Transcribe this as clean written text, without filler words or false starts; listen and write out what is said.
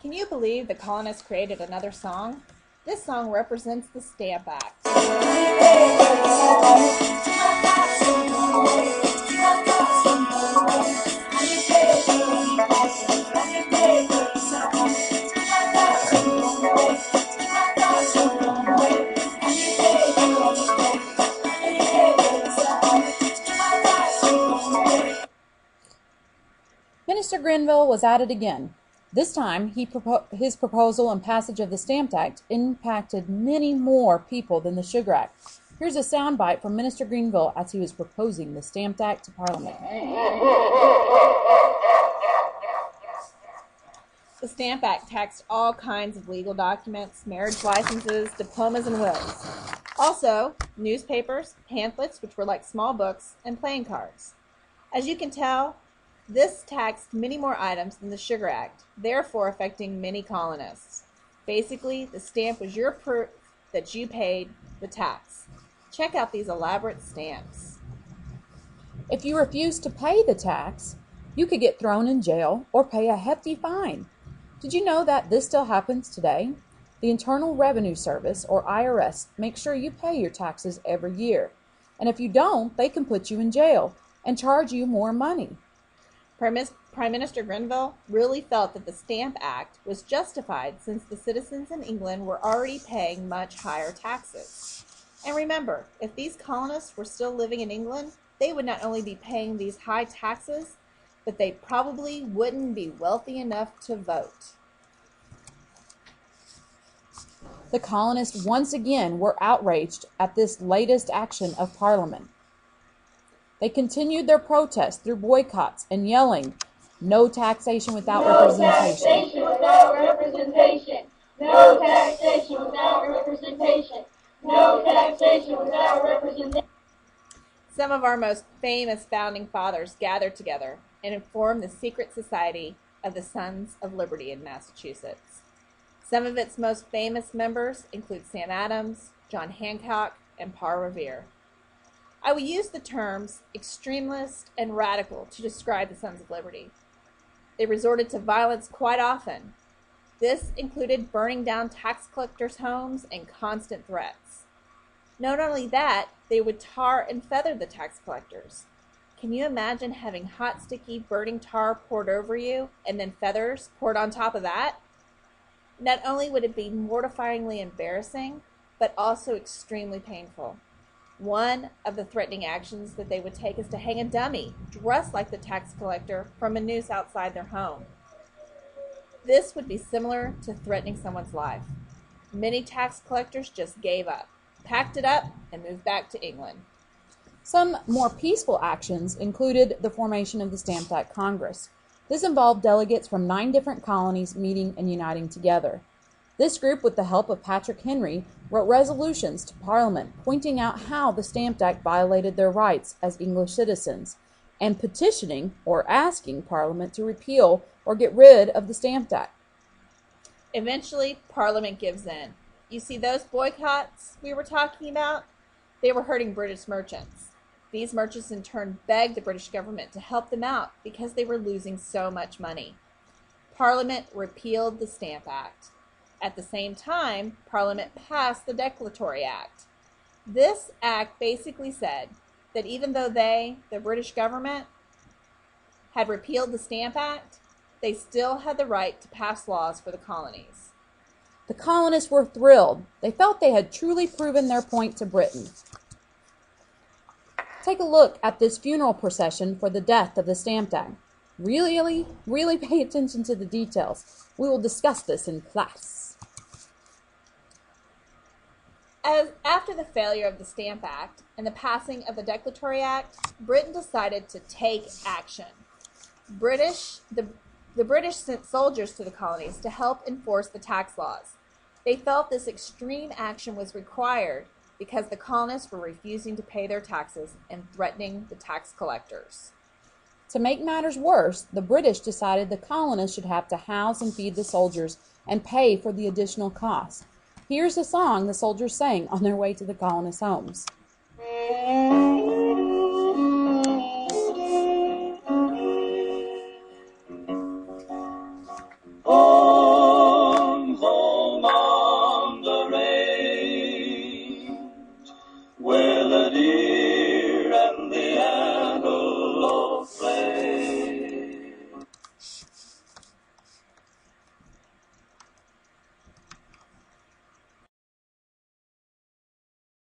Can you believe the colonists created another song? This song represents the Stamp Act. Minister Grenville was at it again. This time, his proposal and passage of the Stamp Act impacted many more people than the Sugar Act. Here's a soundbite from Minister Grenville as he was proposing the Stamp Act to Parliament. The Stamp Act taxed all kinds of legal documents, marriage licenses, diplomas, and wills. Also, newspapers, pamphlets, which were like small books, and playing cards. As you can tell, this taxed many more items than the Sugar Act, therefore affecting many colonists. Basically, the stamp was your proof that you paid the tax. Check out these elaborate stamps. If you refused to pay the tax, you could get thrown in jail or pay a hefty fine. Did you know that this still happens today? The Internal Revenue Service, or IRS, makes sure you pay your taxes every year. And if you don't, they can put you in jail and charge you more money. Prime Minister Grenville really felt that the Stamp Act was justified since the citizens in England were already paying much higher taxes. And remember, if these colonists were still living in England, they would not only be paying these high taxes, but they probably wouldn't be wealthy enough to vote. The colonists once again were outraged at this latest action of Parliament. They continued their protest through boycotts and yelling, "No taxation without representation." No taxation without representation. No taxation without representation. No taxation without representation. Some of our most famous founding fathers gathered together and formed the secret society of the Sons of Liberty in Massachusetts. Some of its most famous members include Sam Adams, John Hancock, and Paul Revere. I will use the terms extremist and radical to describe the Sons of Liberty. They resorted to violence quite often. This included burning down tax collectors' homes and constant threats. Not only that, they would tar and feather the tax collectors. Can you imagine having hot, sticky, burning tar poured over you and then feathers poured on top of that? Not only would it be mortifyingly embarrassing, but also extremely painful. One of the threatening actions that they would take is to hang a dummy dressed like the tax collector from a noose outside their home. This would be similar to threatening someone's life. Many tax collectors just gave up, packed it up, and moved back to England. Some more peaceful actions included the formation of the Stamp Act Congress. This involved delegates from 9 different colonies meeting and uniting together. This group, with the help of Patrick Henry, wrote resolutions to Parliament pointing out how the Stamp Act violated their rights as English citizens, and petitioning or asking Parliament to repeal or get rid of the Stamp Act. Eventually, Parliament gives in. You see, those boycotts we were talking about, they were hurting British merchants. These merchants in turn begged the British government to help them out because they were losing so much money. Parliament repealed the Stamp Act. At the same time, Parliament passed the Declaratory Act. This act basically said that even though the British government, had repealed the Stamp Act, they still had the right to pass laws for the colonies. The colonists were thrilled. They felt they had truly proven their point to Britain. Take a look at this funeral procession for the death of the Stamp Act. Really pay attention to the details. We will discuss this in class. After the failure of the Stamp Act and the passing of the Declaratory Act, Britain decided to take action. The British sent soldiers to the colonies to help enforce the tax laws. They felt this extreme action was required because the colonists were refusing to pay their taxes and threatening the tax collectors. To make matters worse, the British decided the colonists should have to house and feed the soldiers and pay for the additional costs. Here's a song the soldiers sang on their way to the colonists' homes.